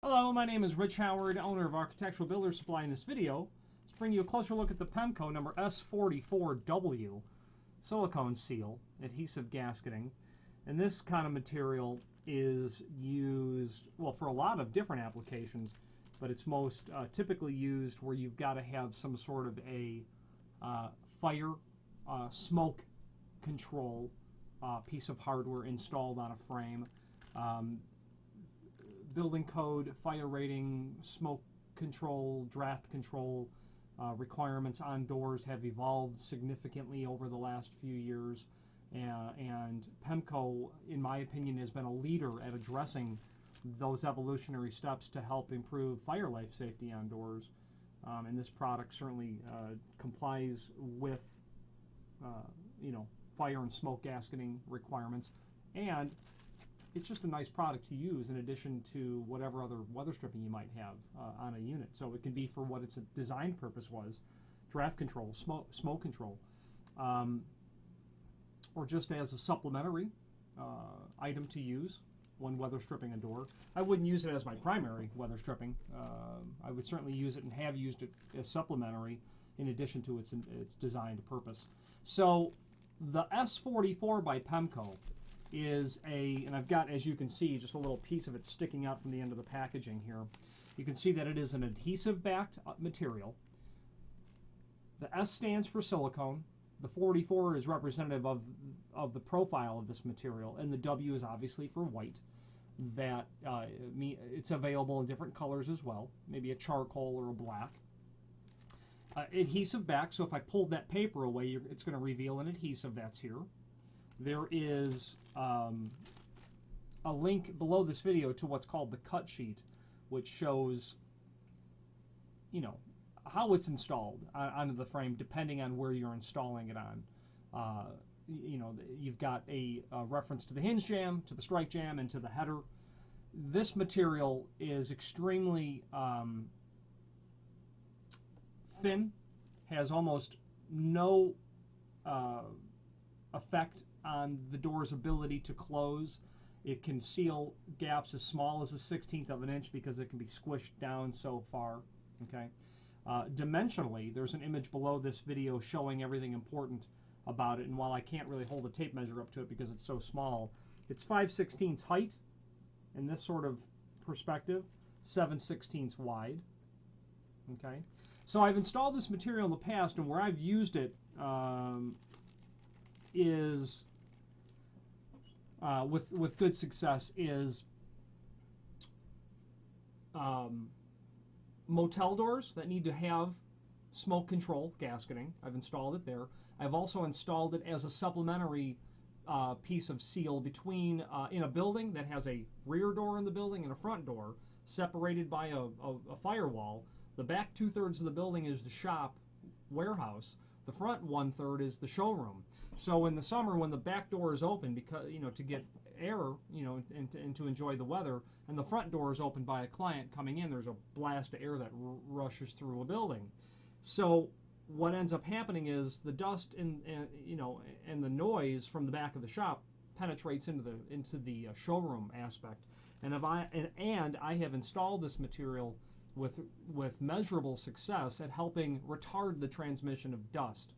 Hello, my name is Rich Howard, owner of Architectural Builder Supply. In this video, let's bring you a closer look at the Pemko number S44W SiliconSeal Adhesive Gasketing. And this kind of material is used, well, for a lot of different applications, but it's most typically used where you've got to have some sort of a fire, smoke control piece of hardware installed on a frame. Building code, fire rating, smoke control, draft control requirements on doors have evolved significantly over the last few years, and Pemko, in my opinion, has been a leader at addressing those evolutionary steps to help improve fire life safety on doors. And this product certainly complies with fire and smoke gasketing requirements, and it's just a nice product to use in addition to whatever other weather stripping you might have on a unit. So it can be for what its design purpose was, draft control, smoke control, or just as a supplementary item to use when weather stripping a door. I wouldn't use it as my primary weather stripping. I would certainly use it and have used it as supplementary in addition to its designed purpose. So the S44 by Pemko is and I've got, as you can see, just a little piece of it sticking out from the end of the packaging here. You can see that it is an adhesive-backed material. The S stands for silicone. The 44 is representative of the profile of this material, and the W is obviously for white. That it's available in different colors as well, maybe a charcoal or a black. Adhesive-backed, so if I pulled that paper away, it's going to reveal an adhesive that's here. There is a link below this video to what's called the cut sheet, which shows, how it's installed onto the frame depending on where you're installing it on. You've got a reference to the hinge jamb, to the strike jamb, and to the header. This material is extremely thin, has almost no effect on the door's ability to close. It can seal gaps as small as a 1/16 of an inch because it can be squished down so far. Okay. Dimensionally, there's an image below this video showing everything important about it, and while I can't really hold a tape measure up to it because it's so small, it's 5/16 height in this sort of perspective, 7/16 wide. Okay. So I've installed this material in the past, and where I've used it is with good success is motel doors that need to have smoke control gasketing. I've installed it there. I've also installed it as a supplementary piece of seal between in a building that has a rear door in the building and a front door separated by a firewall. The back 2/3 of the building is the shop warehouse. The front 1/3 is the showroom. So in the summer, when the back door is open, because to get air, and to enjoy the weather, and the front door is open by a client coming in, there's a blast of air that rushes through a building. So what ends up happening is the dust and the noise from the back of the shop penetrates into the showroom aspect. And I have installed this material with measurable success at helping retard the transmission of dust.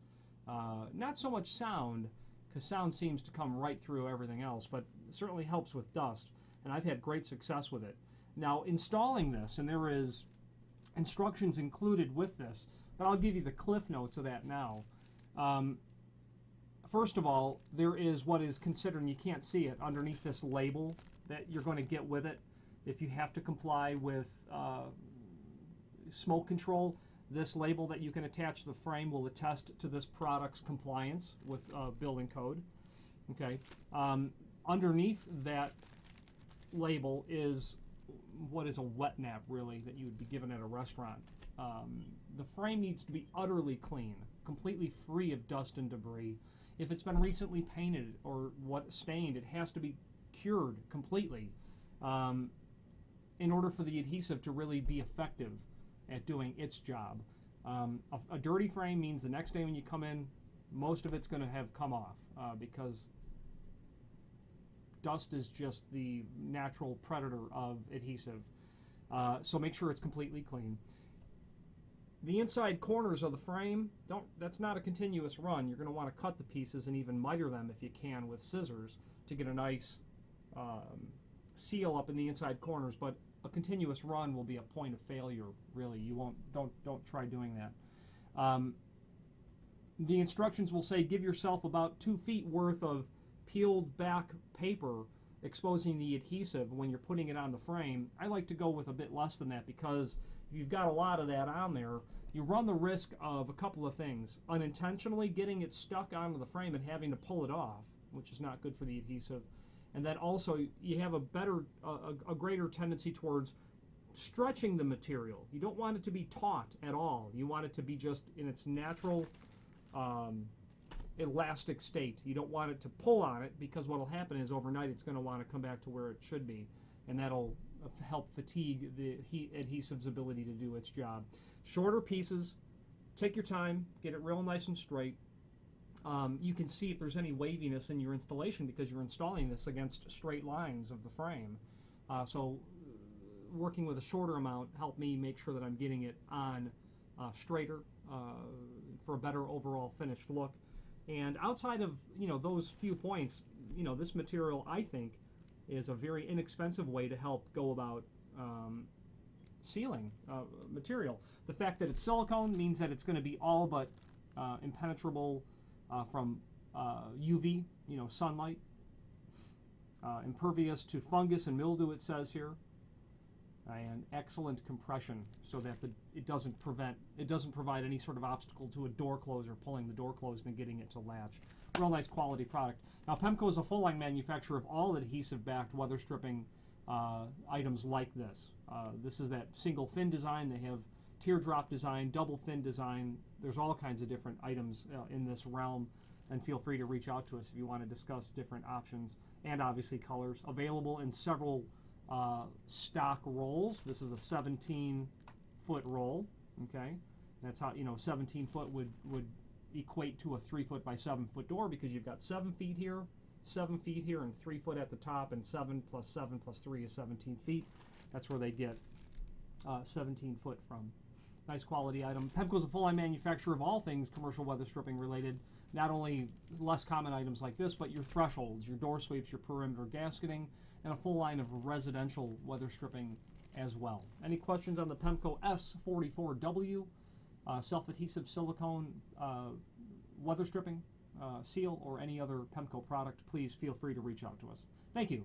Not so much sound, because sound seems to come right through everything else, but it certainly helps with dust, and I've had great success with it. Now, installing this, and there is instructions included with this, but I'll give you the cliff notes of that now. First of all, there is what is considered, and you can't see it, underneath this label that you're going to get with it. If you have to comply with smoke control, this label that you can attach to the frame will attest to this product's compliance with building code. Okay. Underneath that label is what is a wet nap, really, that you would be given at a restaurant. The frame needs to be utterly clean, completely free of dust and debris. If it's been recently painted or stained, it has to be cured completely in order for the adhesive to really be effective at doing its job. A dirty frame means the next day when you come in, most of it's going to have come off because dust is just the natural predator of adhesive. So make sure it's completely clean. The inside corners of the frame, that's not a continuous run. You're going to want to cut the pieces and even miter them if you can with scissors to get a nice seal up in the inside corners, but a continuous run will be a point of failure, really. You won't, don't try doing that. The instructions will say give yourself about 2 feet worth of peeled back paper exposing the adhesive when you're putting it on the frame. I like to go with a bit less than that because if you've got a lot of that on there, you run the risk of a couple of things. Unintentionally getting it stuck onto the frame and having to pull it off, which is not good for the adhesive. And then also you have a greater tendency towards stretching the material. You don't want it to be taut at all. You want it to be just in its natural elastic state. You don't want it to pull on it, because what will happen is overnight it's going to want to come back to where it should be, and that'll help fatigue the adhesive's ability to do its job. Shorter pieces, take your time, get it real nice and straight. You can see if there's any waviness in your installation because you're installing this against straight lines of the frame. So working with a shorter amount helped me make sure that I'm getting it on straighter for a better overall finished look. And outside of those few points, this material, I think, is a very inexpensive way to help go about sealing material. The fact that it's silicone means that it's going to be all but impenetrable from UV, sunlight, impervious to fungus and mildew, it says here, and excellent compression, so that it doesn't provide any sort of obstacle to a door closer, pulling the door closed and getting it to latch. Real nice quality product. Now, Pemko is a full-line manufacturer of all adhesive-backed weather stripping items like this. This is that single fin design. They have teardrop design, double fin design. There's all kinds of different items in this realm, and feel free to reach out to us if you want to discuss different options and obviously colors. Available in several stock rolls. This is a 17-foot roll. Okay, that's how 17 foot would equate to a 3 foot by 7 foot door, because you've got 7 feet here, 7 feet here, and 3 foot at the top, and 7 plus 7 plus 3 is 17 feet. That's where they get 17 foot from. Nice quality item. Pemko is a full-line manufacturer of all things commercial weather stripping related. Not only less common items like this, but your thresholds, your door sweeps, your perimeter gasketing, and a full line of residential weather stripping as well. Any questions on the Pemko S44W self-adhesive silicone weather stripping seal or any other Pemko product, please feel free to reach out to us. Thank you.